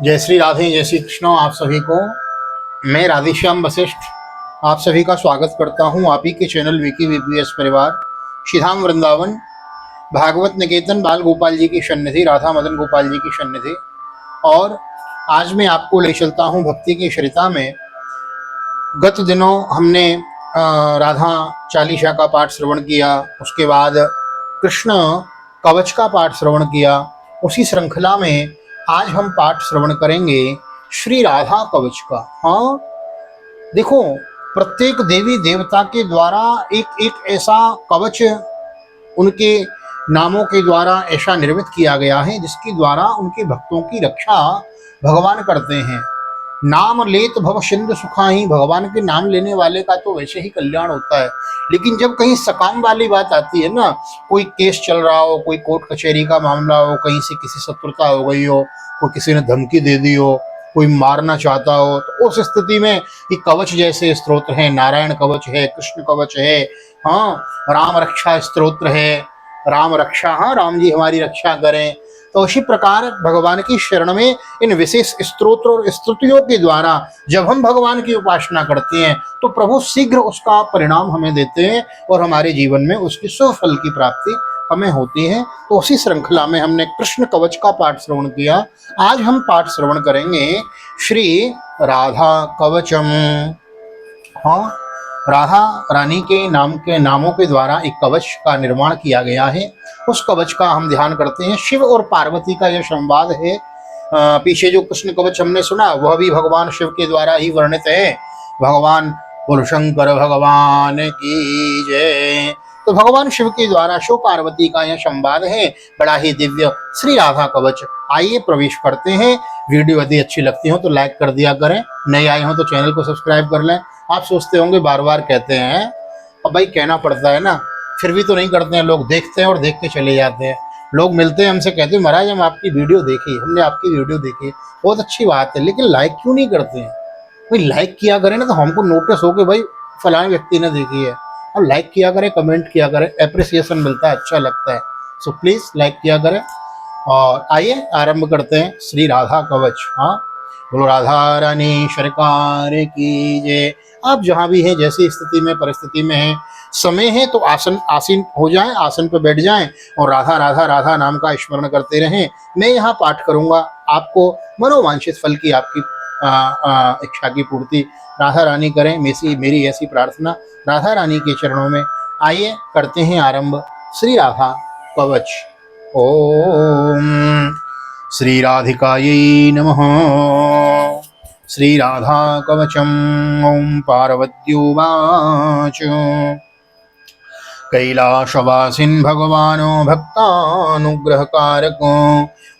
जय श्री राधे, जय श्री कृष्ण। आप सभी को मैं राधेश्याम वशिष्ठ आप सभी का स्वागत करता हूं। आप ही के चैनल विकी वीपीएस परिवार श्रीधाम वृंदावन भागवत निकेतन बाल गोपाल जी की सन्निधि, राधा मदन गोपाल जी की सन्निधि। और आज मैं आपको ले चलता हूं भक्ति की श्रिता में। गत दिनों हमने राधा चालीसा का पाठ श्रवण किया, उसके बाद कृष्ण कवच का पाठ श्रवण किया। उसी श्रृंखला में आज हम पाठ श्रवण करेंगे श्री राधा कवच का। हाँ, देखो, प्रत्येक देवी देवता के द्वारा एक एक ऐसा कवच उनके नामों के द्वारा ऐसा निर्मित किया गया है जिसके द्वारा उनके भक्तों की रक्षा भगवान करते हैं। नाम लेत भव सिंधु सुखाही, भगवान के नाम लेने वाले का तो वैसे ही कल्याण होता है। लेकिन जब कहीं सकाम वाली बात आती है ना, कोई केस चल रहा हो, कोई कोर्ट कचहरी का मामला हो, कहीं से किसी शत्रुता हो गई हो, कोई किसी ने धमकी दे दी हो, कोई मारना चाहता हो, तो उस स्थिति में ये कवच जैसे स्तोत्र हैं, नारायण कवच है, कृष्ण कवच है, हाँ, राम रक्षा स्तोत्र है, राम रक्षा, हाँ, राम जी हमारी रक्षा करें। तो उसी प्रकार भगवान की शरण में इन विशेष स्तोत्र और स्तुतियों के द्वारा जब हम भगवान की उपासना करते हैं तो प्रभु शीघ्र उसका परिणाम हमें देते हैं और हमारे जीवन में उसकी सुफल की प्राप्ति हमें होती है। तो उसी श्रृंखला में हमने कृष्ण कवच का पाठ श्रवण किया। आज हम पाठ श्रवण करेंगे श्री राधा कवचम। हाँ, राधा रानी के नामों के द्वारा एक कवच का निर्माण किया गया है। उस कवच का हम ध्यान करते हैं। शिव और पार्वती का यह संवाद है। पीछे जो कृष्ण कवच हमने सुना वह भी भगवान शिव के द्वारा ही वर्णित है। भगवान बोल शंकर भगवान की जय। तो भगवान शिव के द्वारा शिव पार्वती का यह संवाद है, बड़ा ही दिव्य श्री राधा कवच। आइए प्रवेश करते हैं। वीडियो यदि अच्छी लगती हो तो लाइक कर दिया करें, नए आए हो तो चैनल को सब्सक्राइब कर लें। आप सोचते होंगे बार बार कहते हैं, अब भाई कहना पड़ता है ना, फिर भी तो नहीं करते हैं लोग। देखते हैं और देख के चले जाते हैं। लोग मिलते हैं हमसे, कहते हैं महाराज हम आपकी वीडियो देखी, हमने आपकी वीडियो देखी, बहुत अच्छी बात है, लेकिन लाइक क्यों नहीं करते हैं? भाई लाइक किया करें ना, तो हमको नोटिस हो कि भाई फलाने व्यक्ति ने देखी है। अब लाइक किया करें, कमेंट किया करें, एप्रिसिएशन मिलता है, अच्छा लगता है। सो प्लीज़ लाइक किया करें। और आइए आरंभ करते हैं श्री राधा कवच। हाँ, बोलो राधा रानी सरकार की जय। आप जहाँ भी हैं, जैसी स्थिति में परिस्थिति में हैं, समय है तो आसीन हो जाएं, आसन पर बैठ जाएं और राधा राधा राधा नाम का स्मरण करते रहें। मैं यहाँ पाठ करूँगा, आपको मनोवांछित फल की आपकी इच्छा की पूर्ति राधा रानी करें, मेरी ऐसी प्रार्थना राधा रानी के चरणों में। आइए करते हैं आरंभ श्री राधा कवच। ओम श्री राधिकायै नमः। श्री राधा कवचम्। ओम पार्वत्युवाच कैलासवासिन् भगवानो भक्तानुग्रहकारको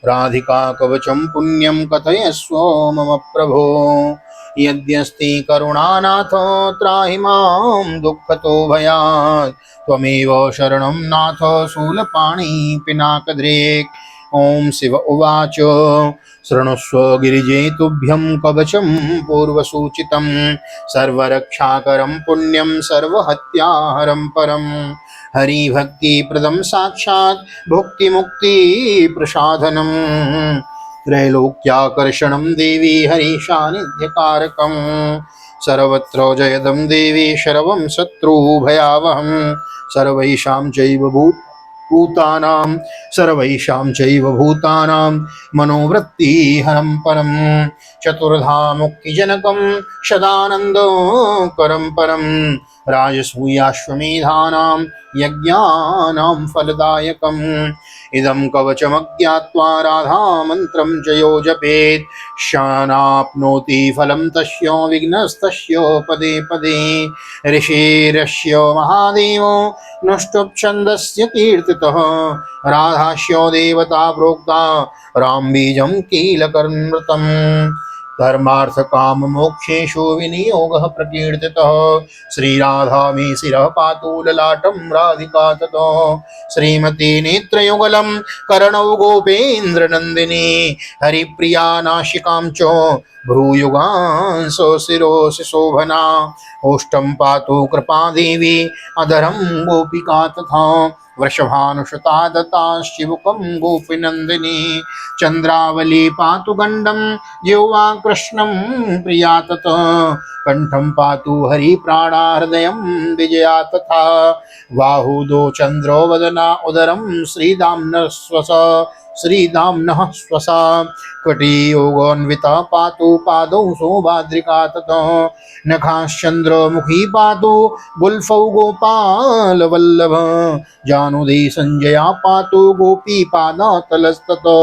राधिका कवचम् पुण्यं कथयस्व मम प्रभो। यद्यस्ति करुणानाथ त्राहि मां दुःखतो भयात् त्वमेव शरणं नाथ शूलपाणि पिनाकदृक्। ओम शिव उवाच शृणुष्व गिरिजे तुभ्यं कवचं पूर्वसूचितं सर्वरक्षाकरं पुण्यं सर्वहत्याहरं परं। हरिभक्तिप्रदं साक्षात् भुक्तिमुक्तिप्रसाधनं त्रैलोक्याकर्षणं देवी हरिसान्निध्यकारकं। सर्वत्र जयदं देवी सर्वं शत्रुभयावहं सर्वैषां चैव भूतानां मनोवृत्तिहरं परं। चतुर्धा मुक्तिजनकं सदानन्दकरं परं राजसूयाश्वमेधानां यज्ञानां फलदायकम्। इदं कवचमज्ञात्वा राधा मन्त्रं च यो जपेत् शानाप्नोति फलं तस्य विघ्नस्तस्य पदे पदे। ऋषिरस्य महादेवो नष्टोच्छन्दस्य कीर्तितः राधास्य देवता प्रोक्ता राम बीजं कीलकर्मृतम्। धर्मार्थ काम मोक्षेषु विनियोगः प्रकीर्तितः श्रीराधा मे शिरः पातु ललाटं राधिका ततो। श्रीमती नेत्रयुगलं कर्णौ गोपेन्द्रनन्दिनी हरिप्रिया नाशिकां च भ्रूयुगांसो शिरोसि शोभना। ओष्ठं पातु कृपा देवी अधरं गोपिका तथा वृषभानुसुता दत्ता शिवकं गोपीनन्दिनी चन्द्रावली पातु गण्डं जिह्वा कृष्णं प्रिया तत् कंठं पातु हरिप्राणा हृदयं विजया तथा बाहुदो चन्द्रो वदना उदरं श्रीदाम्नः स्वसा कटियोगोन्विता पातु पादौ सौभाद्रिका ततः नखाश्चन्द्रमुखी पातु गुल्फौ गोपालवल्लभ जानुदे संजया पातु गोपीपादातलस्ततो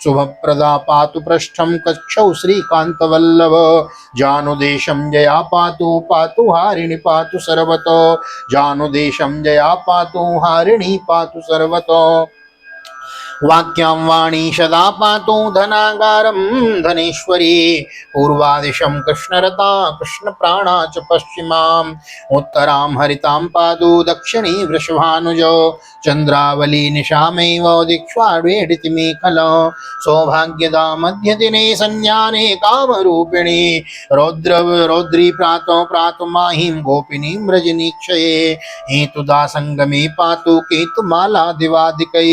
शुभप्रदा पातु पृष्ठं कक्षौ श्रीकान्तवल्लभ जानुदेशं जया पातु पातु हारिणि पातु सर्वतो जानुदेशं जया पातु हारिणि पातु सर्वतो वाक्यां वाणी सदा पातु धनागारं धनेश्वरी पूर्वादिशं कृष्णरता कृष्णप्राणा च पश्चिमाम् उत्तरां हरितां पातु दक्षिणी वृषभानुजो चन्द्रावली निशामेव दिक्ष्वाड्वेडिति मेखला सौभाग्यदा मध्यदिने संज्ञाने कामरूपिणी रौद्री प्रातो प्रातुमाहीं गोपिनीं रजनीक्षये हेतुदा संगमे पातु केतुमाला दिवादिकै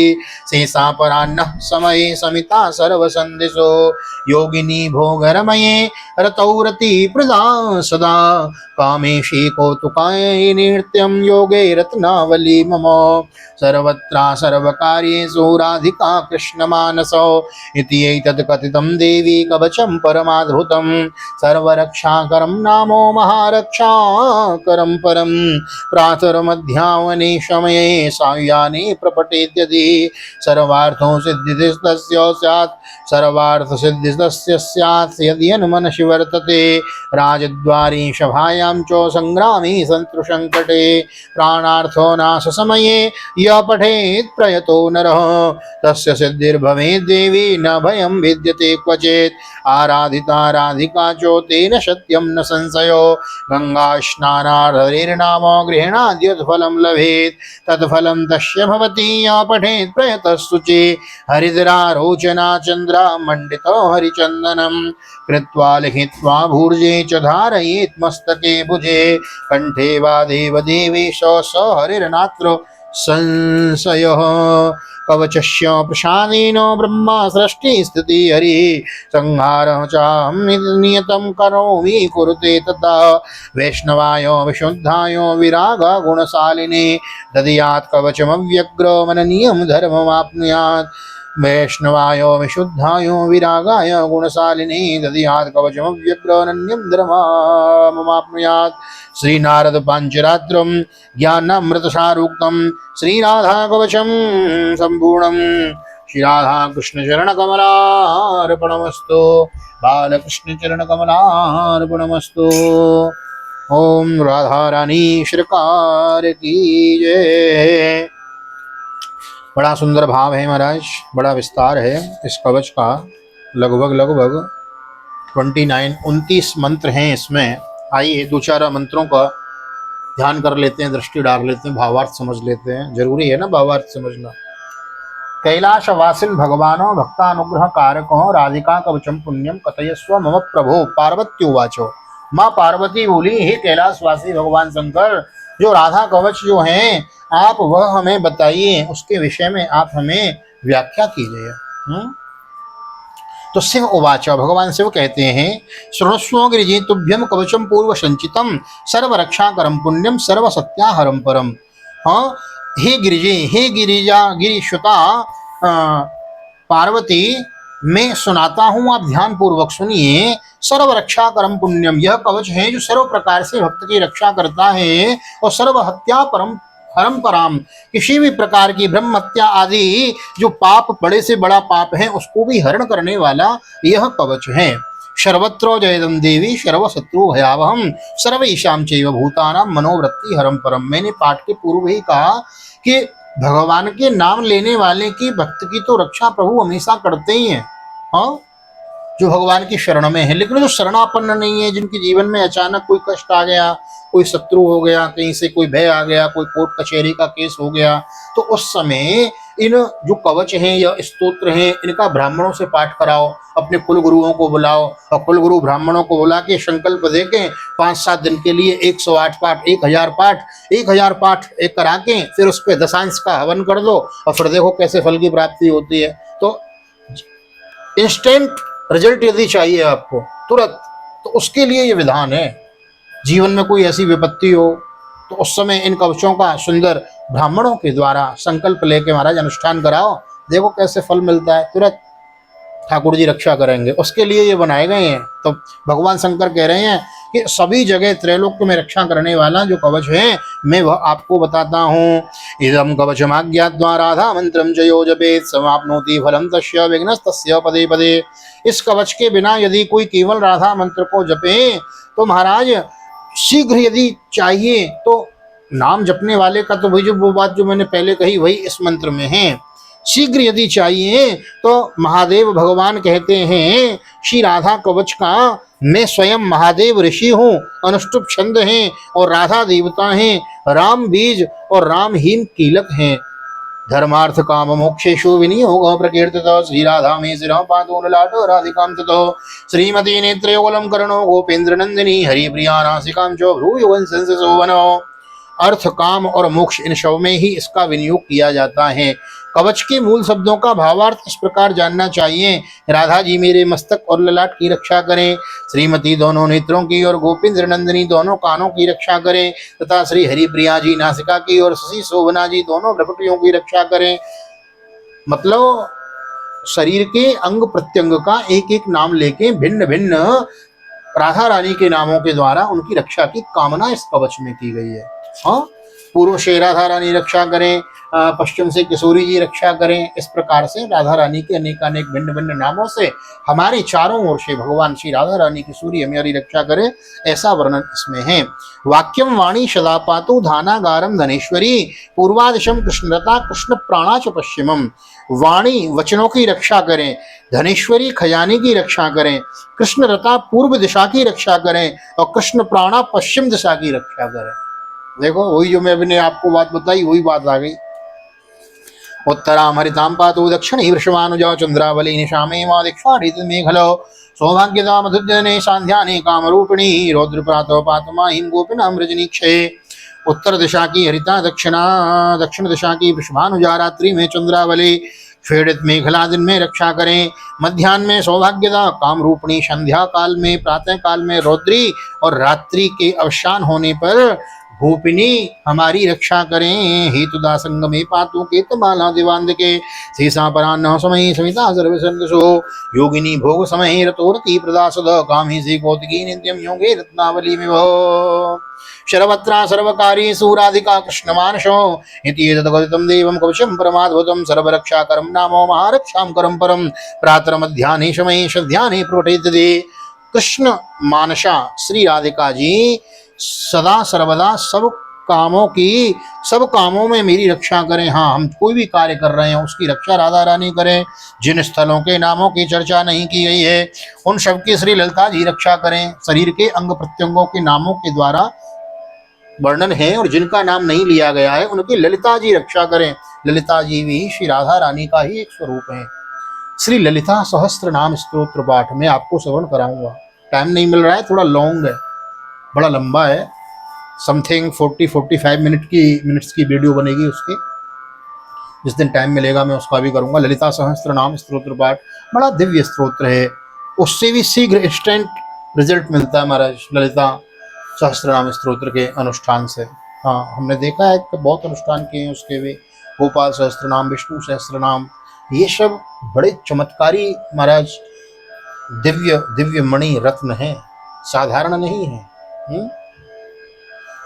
शेषा पराह्नः समये समिता सर्वसन्दिशो योगिनी भोगरमये रतौरति प्रदा सदा कामेशी कौतुकाय नृत्यं योगे रत्नावली मम सर्वत्रा सर्वकार्येषु राधिका कृष्णमानसो इति एतत् कथितं देवी कवचं परमाद्भुतं सर्वरक्षाकरं नामो महारक्षाकरं परं प्रातर्मध्याह्ने समये सायाह्ने प्रपठेद्यदि सर्वार्थो सिद्धिस्तस्य स्यात् सर्वार्थसिद्धिस्तस्य स्यात् यदि मनसि वर्तते राजद्वारे सभायां च संग्रामे शत्रुसङ्कटे प्राणार्थो नाशसमये य पठेत् प्रयतो नरः तस्य सिद्धिर्भवेत् देवी न भयं विद्यते क्वचित् आराधिता राधिका च तेन सत्यं न संशयो गंगा स्नानार्हरिर्नाम गृह्णाद्यत्फलं लभेत् तत्फलं तस्य भवति य पठेत् प्रयतः शुचि हरिद्रारोचना चन्द्रा मण्डितो हरिचन्दनं कृत्वा लिखित्वा भूर्जे च धारयेत् मस्तके भुजे कंठे वा देवदेवेश स हरिर्नात्र संशयः कवचस्य प्रसादेन ब्रह्मा सृष्टि स्थिति हरि संहारः चाहं नियतं करोमि कुरुते तथा वैष्णवाय विशुद्धाय विराग गुणशालिने ददयात् कवचमव्यग्र मननीयं धर्ममाप्नुयात् वैष्णवाय विशुद्धाय विरागाय गुणशालिने ददयात् कवचमव्यग्रनन्यं धर्ममाप्नुयात् श्रीनारद पाञ्चरात्रं ज्ञानामृतसारूक्तं श्रीराधा कवचं सम्पूर्णं श्रीराधा कृष्णचरणकमलार्पणमस्तु बालकृष्णचरणकमलार्पणमस्तु ओम राधा रानी सरकार की जय। बड़ा सुंदर भाव है महाराज, बड़ा विस्तार है इस कवच का। लगभग 29 मंत्र हैं इसमें। आइए दो चार मंत्रों का ध्यान कर लेते हैं, दृष्टि डाल लेते हैं, भावार्थ समझ लेते हैं। जरूरी है ना भावार्थ समझना। कैलाश वासिन भगवानो भक्तानुग्रह कारको राधिका कवचम पुण्यम कथयस्व मम प्रभो पार्वत्युवाचो। माँ पार्वती बोली, हे कैलाशवासी भगवान शंकर, जो राधा कवच जो हैं आप वह हमें बताइए, उसके विषय में आप हमें व्याख्या कीजिए। तो शिव उवाच, भगवान शिव कहते हैं, शृणुष्व गिरिजे तुभ्यम कवचम पूर्व संचितम सर्वरक्षाकरम पुण्यम सर्वसत्याहरम परम। हाँ, हे गिरिजे, हे गिरिजा गिरिश्वता पार्वती, मैं सुनाता हूँ, आप ध्यान पूर्वक सुनिए। सर्व रक्षा करम पुण्यम, यह कवच है जो सर्व प्रकार से भक्त की रक्षा करता है, और सर्व हत्या परम हरम पराम, किसी भी प्रकार की ब्रह्म हत्या आदि जो पाप, बड़े से बड़ा पाप है, उसको भी हरण करने वाला यह कवच है। सर्वत्र जयदम देवी सर्वशत्रु भयावहम सर्वेषां चैव भूतानां मनोवृत्ति हरम परम। मैंने पाठ के पूर्व ही कहा कि भगवान के नाम लेने वाले की, भक्त की तो रक्षा प्रभु हमेशा करते ही हैं। हाँ, जो भगवान की शरण में है। लेकिन जो शरणापन्न नहीं है, जिनके जीवन में अचानक कोई कष्ट आ गया, कोई शत्रु हो गया, कहीं से कोई भय आ गया, कोई कोर्ट कचहरी का केस हो गया, तो उस समय इन जो कवच हैं या स्तोत्र हैं, इनका ब्राह्मणों से पाठ कराओ। अपने कुल गुरुओं को बुलाओ और कुल गुरु ब्राह्मणों को बुला के संकल्प दे के 5-7 दिन के लिए 108 पाठ 1000 पाठ एक करा के फिर उस पर दशांश का हवन कर दो और फिर देखो कैसे फल की प्राप्ति होती है। तो इंस्टेंट रिजल्ट यदि चाहिए आपको तुरंत, तो उसके लिए ये विधान है। जीवन में कोई ऐसी विपत्ति हो तो उस समय इन कवचों का सुंदर ब्राह्मणों के द्वारा संकल्प लेके महाराज अनुष्ठान कराओ, देखो कैसे फल मिलता है, तुरंत ठाकुर जी रक्षा करेंगे। उसके लिए ये बनाए गए हैं। तो भगवान शंकर कह रहे हैं कि सभी जगह त्रैलोक्य में रक्षा करने वाला जो कवच है मैं वह आपको बताता हूँ। इदम कवचमाज्ञात्वा राधा मंत्रम जयो जपेत समाप्नोति फलम तस्य विघ्नस्तस्य पदे पदे। इस कवच के बिना यदि कोई केवल राधा मंत्र को जपे तो महाराज शीघ्र यदि चाहिए तो नाम जपने वाले का तो वही जो वो बात जो मैंने पहले कही वही इस मंत्र में है। शीघ्र यदि चाहिए तो महादेव भगवान कहते हैं श्री राधा कवच का मैं स्वयं महादेव ऋषि हूँ, अनुष्टुप छंद हैं और राधा देवता हैं, राम बीज और राम हीम कीलक हैं। धर्मार्थ काम मोक्षेषु विनियोग प्रकीर्तित श्री राधा में शिरः पादो ललाटो राधिकां ततो श्रीमती नेत्रयोगलम कर्णो गोपेन्द्र नंदिनी हरिप्रिया नासिकां च भ्रूयुगं संससोवनो। अर्थ काम और मोक्ष इन शव में ही इसका विनियोग किया जाता है। कवच के मूल शब्दों का भावार्थ इस प्रकार जानना चाहिए। राधा जी मेरे मस्तक और ललाट की रक्षा करें, श्रीमती दोनों नेत्रों की और गोपेंद्र नंदिनी दोनों कानों की रक्षा करें तथा श्री हरिप्रिया जी नासिका की और शशि शोभना जी दोनों भ्रुकुटियों की रक्षा करें। मतलब शरीर के अंग प्रत्यंग का एक एक नाम लेके भिन्न भिन्न राधा रानी के नामों के द्वारा उनकी रक्षा की कामना इस कवच में की गई है। हाँ, पूर्व से राधा रानी रक्षा करें, पश्चिम से किशोरी जी रक्षा करें। इस प्रकार से राधा रानी के अनेकानेक भिन्न भिन्न नामों से हमारे चारों ओर से भगवान श्री राधा रानी किशोरी हमारी रक्षा करें, ऐसा वर्णन इसमें है। वाक्यम वाणी सदा पातु धानागारम धनेश्वरी पूर्वादिशम कृष्णरता कृष्ण प्राणा च पश्चिमम। वाणी वचनों की रक्षा करें, धनेश्वरी खजाने की रक्षा करें, कृष्णरता पूर्व दिशा की रक्षा करें और कृष्ण प्राणा पश्चिम दिशा की रक्षा करें। देखो वही जो मैं अभी आपको बात बताई वही बात आ गई। उत्तराम हरितां पातु दक्षिणी वृषभानुजा चंद्रावली निशामे मा दीक्षारित मेघलो सौभाग्यदा मधुजने सांध्याने कामरूपिणी रौद्र प्रातो पातमाहिं गोपिनां रजनीक्षे। उत्तर दिशा की हरिता दक्षिण दिशा की वृषभानुजा रात्रि में चंद्रावली फेड़ित मेघला दिन में रक्षा करें। मध्याह्न में सौभाग्यदा कामरूपिणी, संध्या काल में प्रातः काल में रौद्री और रात्रि के अवसान होने पर भूपिनी हमारी रक्षा करें। हेतुदा संगमे पातु केतमाला दिवांद के शेषा परान्न समय सविता सर्वसंदसो योगिनी भोग समय रतोरति प्रदासद कामी से कौतिकी नित्यम योगे रत्नावली में वो शरवत्रा सर्वकारी सूराधिका कृष्णमानशो इति एतद्गदितं देवं कवचं परमाद्भुतं सर्वरक्षाकरं नामो महारक्षां करं परं प्रातः मध्याह्ने शमये सध्याह्ने प्रकटयते। कृष्ण मानसा श्री राधिका जी सदा सर्वदा सब कामों में मेरी रक्षा करें। हाँ, हम कोई भी कार्य कर रहे हैं उसकी रक्षा राधा रानी करें। जिन स्थलों के नामों की चर्चा नहीं की गई है उन सब की श्री ललिता जी रक्षा करें। शरीर के अंग प्रत्यंगों के नामों के द्वारा वर्णन है और जिनका नाम नहीं लिया गया है उनकी ललिता जी रक्षा करें। ललिता जी भी श्री राधा रानी का ही एक स्वरूप है। श्री ललिता सहस्त्र नाम स्तोत्र पाठ में आपको श्रवण कराऊंगा। टाइम नहीं मिल रहा है, थोड़ा लॉन्ग है, बड़ा लंबा है, समथिंग 40-45 मिनट्स की वीडियो बनेगी उसकी। जिस दिन टाइम मिलेगा मैं उसका भी करूंगा। ललिता सहस्त्र नाम स्तोत्र पाठ बड़ा दिव्य स्तोत्र है, उससे भी शीघ्र इंस्टेंट रिजल्ट मिलता है महाराज ललिता सहस्त्र नाम स्तोत्र के अनुष्ठान से। हाँ, हमने देखा है कि बहुत अनुष्ठान किए हैं उसके भी। गोपाल सहस्त्र नाम, विष्णु सहस्त्र नाम, ये सब बड़े चमत्कारी महाराज दिव्य दिव्य मणि रत्न है, साधारण नहीं है।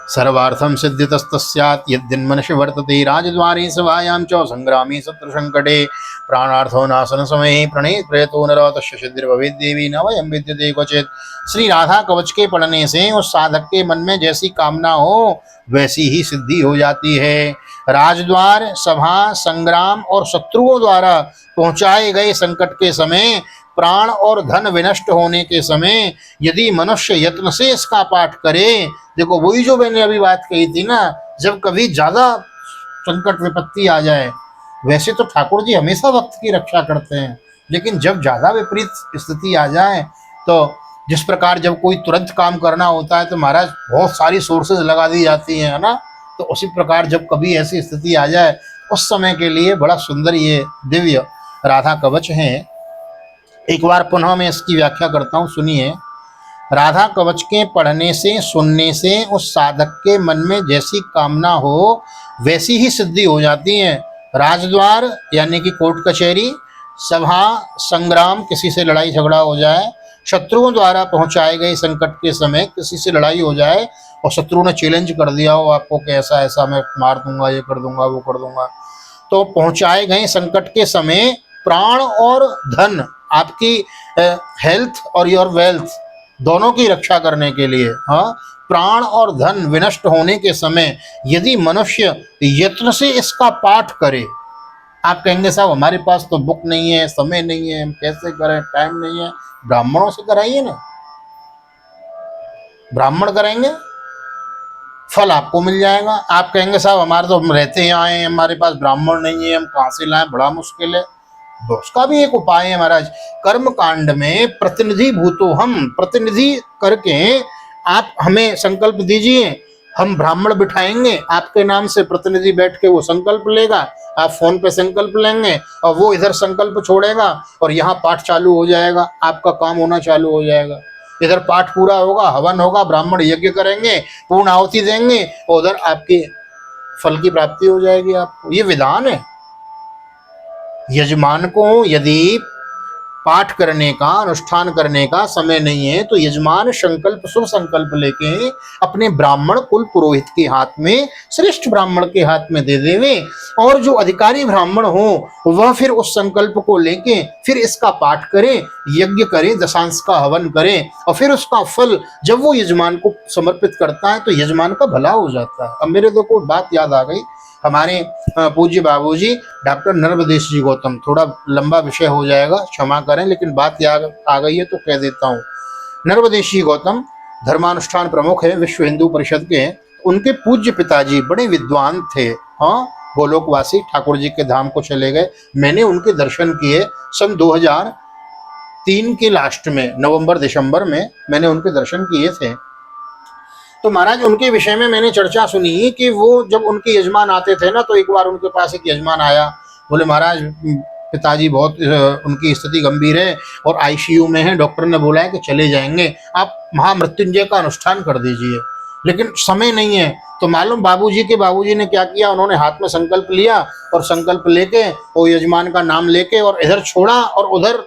सर्वार्थम सिद्धितस्तस्यात् यद्दिन्मनसि वर्तते राजद्वारे सभायां च संग्रामे शत्रु संकटे प्राणार्थो नाशन समये प्रणेत प्रयतो नर तस्य सिद्धिर्भवेत् देवी न वयं विद्यते क्वचित्। श्री राधा कवच के पढ़ने से उस साधक के मन में जैसी कामना हो वैसी ही सिद्धि हो जाती है। राजद्वार, सभा, संग्राम और शत्रुओं द्वारा पहुंचाए गए संकट के समय, प्राण और धन विनष्ट होने के समय यदि मनुष्य यत्न से इसका पाठ करे, देखो वही जो मैंने अभी बात कही थी ना, जब कभी ज्यादा संकट विपत्ति आ जाए, वैसे तो ठाकुर जी हमेशा भक्त की रक्षा करते हैं, लेकिन जब ज़्यादा विपरीत स्थिति आ जाए तो जिस प्रकार जब कोई तुरंत काम करना होता है तो महाराज बहुत सारी सोर्सेज लगा दी जाती हैं, है ना। तो उसी प्रकार जब कभी ऐसी स्थिति आ जाए उस समय के लिए बड़ा सुंदर ये दिव्य राधा कवच हैं। एक बार पुनः मैं इसकी व्याख्या करता हूँ, सुनिए। राधा कवच के पढ़ने से सुनने से उस साधक के मन में जैसी कामना हो वैसी ही सिद्धि हो जाती है। राजद्वार यानी कि कोर्ट कचहरी, सभा संग्राम, किसी से लड़ाई झगड़ा हो जाए, शत्रुओं द्वारा पहुंचाए गए संकट के समय किसी से लड़ाई हो जाए और शत्रु ने चैलेंज कर दिया हो आपको कि ऐसा ऐसा मैं मार दूंगा, ये कर दूंगा, वो कर दूंगा, तो पहुंचाए गए संकट के समय प्राण और धन, आपकी हेल्थ और योर वेल्थ दोनों की रक्षा करने के लिए, हाँ, प्राण और धन विनष्ट होने के समय यदि मनुष्य यत्न से इसका पाठ करे। आप कहेंगे साहब हमारे पास तो बुक नहीं है, समय नहीं है, हम कैसे करें, टाइम नहीं है। ब्राह्मणों से कराइए ना, ब्राह्मण करेंगे फल आपको मिल जाएगा। आप कहेंगे साहब हमारे तो हम रहते यहाँ हैं, हमारे पास ब्राह्मण नहीं है, हम कहाँ से लाएं, बड़ा मुश्किल है। उसका भी एक उपाय है महाराज। कर्म कांड में प्रतिनिधि भूतो हम, प्रतिनिधि करके आप हमें संकल्प दीजिए, हम ब्राह्मण बिठाएंगे आपके नाम से, प्रतिनिधि बैठ के वो संकल्प लेगा, आप फोन पे संकल्प लेंगे और वो इधर संकल्प छोड़ेगा और यहाँ पाठ चालू हो जाएगा, आपका काम होना चालू हो जाएगा। इधर पाठ पूरा होगा, हवन होगा, ब्राह्मण यज्ञ करेंगे, पूर्ण आहुति देंगे और उधर आपके फल की प्राप्ति हो जाएगी आपको। ये विधान है। यजमान को यदि पाठ करने का, अनुष्ठान करने का समय नहीं है तो यजमान संकल्प, शुभ संकल्प लेके अपने ब्राह्मण कुल पुरोहित के हाथ में, श्रेष्ठ ब्राह्मण के हाथ में दे देवे और जो अधिकारी ब्राह्मण हो वह फिर उस संकल्प को लेके फिर इसका पाठ करे, यज्ञ करे, दशांश का हवन करे और फिर उसका फल जब वो यजमान को समर्पित करता है तो यजमान का भला हो जाता है। अब मेरे को बात याद आ गई, हमारे पूज्य बाबूजी डॉक्टर नर्मदेश जी गौतम, थोड़ा लंबा विषय हो जाएगा, क्षमा करें, लेकिन बात याद आ गई है तो कह देता हूँ। नर्मदेश जी गौतम धर्मानुष्ठान प्रमुख है विश्व हिंदू परिषद के। उनके पूज्य पिताजी बड़े विद्वान थे, हाँ, गोलोकवासी ठाकुर जी के धाम को चले गए। मैंने उनके दर्शन किए सन 2003 के लास्ट में, नवंबर दिसंबर में मैंने उनके दर्शन किए थे। तो महाराज उनके विषय में मैंने चर्चा सुनी कि वो जब उनके यजमान आते थे ना तो एक बार उनके पास एक यजमान आया, बोले महाराज पिताजी बहुत उनकी स्थिति गंभीर है और आईसीयू में है, डॉक्टर ने बोला है कि चले जाएंगे, आप महामृत्युंजय का अनुष्ठान कर दीजिए, लेकिन समय नहीं है। तो मालूम बाबूजी ने क्या किया, उन्होंने हाथ में संकल्प लिया और संकल्प लेके वो यजमान का नाम लेके और इधर छोड़ा और उधर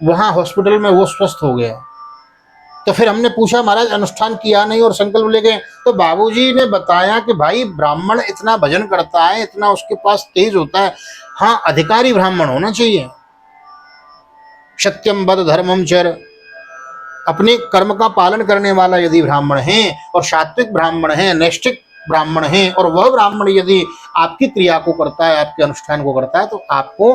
वहाँ हॉस्पिटल में वो स्वस्थ हो गया। तो फिर हमने पूछा महाराज अनुष्ठान किया नहीं और संकल्प ले गए, तो बाबूजी ने बताया कि भाई ब्राह्मण इतना भजन करता है, इतना उसके पास तेज होता है, हाँ अधिकारी ब्राह्मण होना चाहिए, सत्यम वद धर्मम चर, अपने कर्म का पालन करने वाला यदि ब्राह्मण है और सात्विक ब्राह्मण है, नैष्ठिक ब्राह्मण है और वह ब्राह्मण यदि आपकी क्रिया को करता है, आपके अनुष्ठान को करता है तो आपको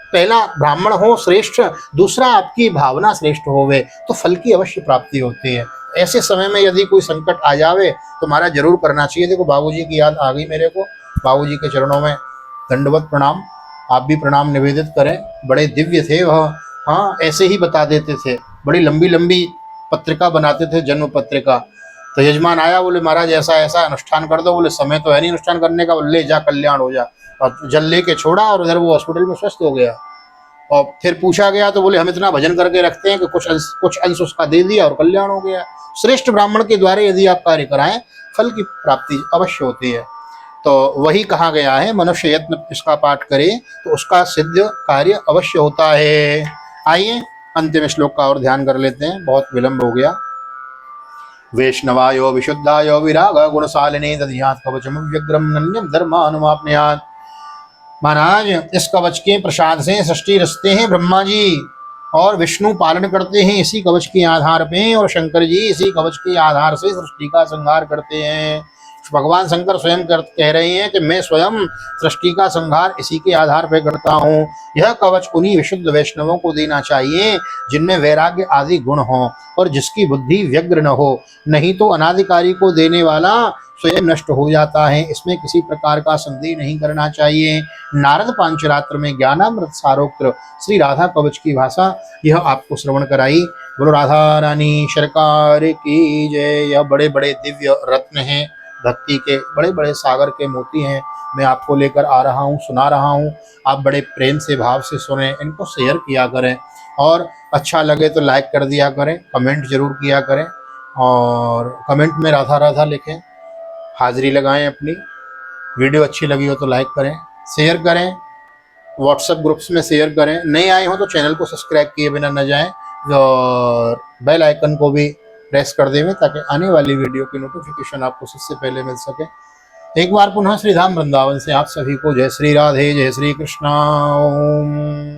पहला ब्राह्मण हो श्रेष्ठ, दूसरा आपकी भावना श्रेष्ठ होवे तो फल की अवश्य प्राप्ति होती है। ऐसे समय में यदि कोई संकट आ जावे तो हमारा जरूर करना चाहिए। देखो बाबूजी की याद आ गई मेरे को, बाबूजी के चरणों में दंडवत प्रणाम, आप भी प्रणाम निवेदित करें, बड़े दिव्य थे वह, हाँ ऐसे ही बता देते थे, बड़ी लंबी लंबी पत्रिका बनाते थे, जन्म पत्रिका। तो यजमान आया, बोले महाराज ऐसा ऐसा अनुष्ठान कर दो, बोले समय तो है नहीं अनुष्ठान करने का, ले जा कल्याण हो जा, और जल लेके छोड़ा और उधर वो हॉस्पिटल में स्वस्थ हो गया। और फिर पूछा गया तो बोले हम इतना भजन करके रखते हैं कि कुछ अंश उसका दे दिया और कल्याण हो गया। श्रेष्ठ ब्राह्मण के द्वारा यदि आप कार्य कराएं फल की प्राप्ति अवश्य होती है। तो वही कहा गया है, मनुष्य यत्न इसका पाठ करे तो उसका सिद्ध कार्य अवश्य होता है। आइए अंतिम श्लोक का और ध्यान कर लेते हैं, बहुत विलंब हो गया। वैष्णवायो विशुद्धायो विराग गुणशालिने दधियात् कवचम व्यग्रम नन्यम धर्मानुमाप्नुयात्। महाराज इस कवच के प्रसाद से सृष्टि रचते हैं ब्रह्मा जी और विष्णु पालन करते हैं इसी कवच के आधार पे, और शंकर जी इसी कवच के आधार से सृष्टि का संहार करते हैं। भगवान शंकर स्वयं कह रहे हैं कि मैं स्वयं सृष्टि का संहार इसी के आधार पर करता हूँ। यह कवच उन्हीं विशुद्ध वैष्णवों को देना चाहिए जिनमें वैराग्य आदि गुण हो और जिसकी बुद्धि व्यग्र न हो, नहीं तो अनाधिकारी को देने वाला स्वयं नष्ट हो जाता है। इसमें किसी प्रकार का संदेह नहीं करना चाहिए। नारद पांचरात्र में ज्ञानामृत सारोक्त श्री राधा कवच की भाषा यह आपको श्रवण कराई। बोलो राधा रानी सरकार की जय। यह बड़े बड़े दिव्य रत्न हैं, भक्ति के बड़े बड़े सागर के मोती हैं। मैं आपको लेकर आ रहा हूँ, सुना रहा हूँ। आप बड़े प्रेम से भाव से सुने, इनको शेयर किया करें और अच्छा लगे तो लाइक कर दिया करें, कमेंट जरूर किया करें और कमेंट में राधा राधा लिखें, हाजिरी लगाएं अपनी। वीडियो अच्छी लगी हो तो लाइक करें, शेयर करें, व्हाट्सएप ग्रुप्स में शेयर करें। नए आए हो तो चैनल को सब्सक्राइब किए बिना न जाएं और बेल आइकन को भी प्रेस कर दें ताकि आने वाली वीडियो की नोटिफिकेशन आपको सबसे पहले मिल सके। एक बार पुनः श्री धाम वृंदावन से आप सभी को जय श्री राधे, जय श्री कृष्णा। ओम।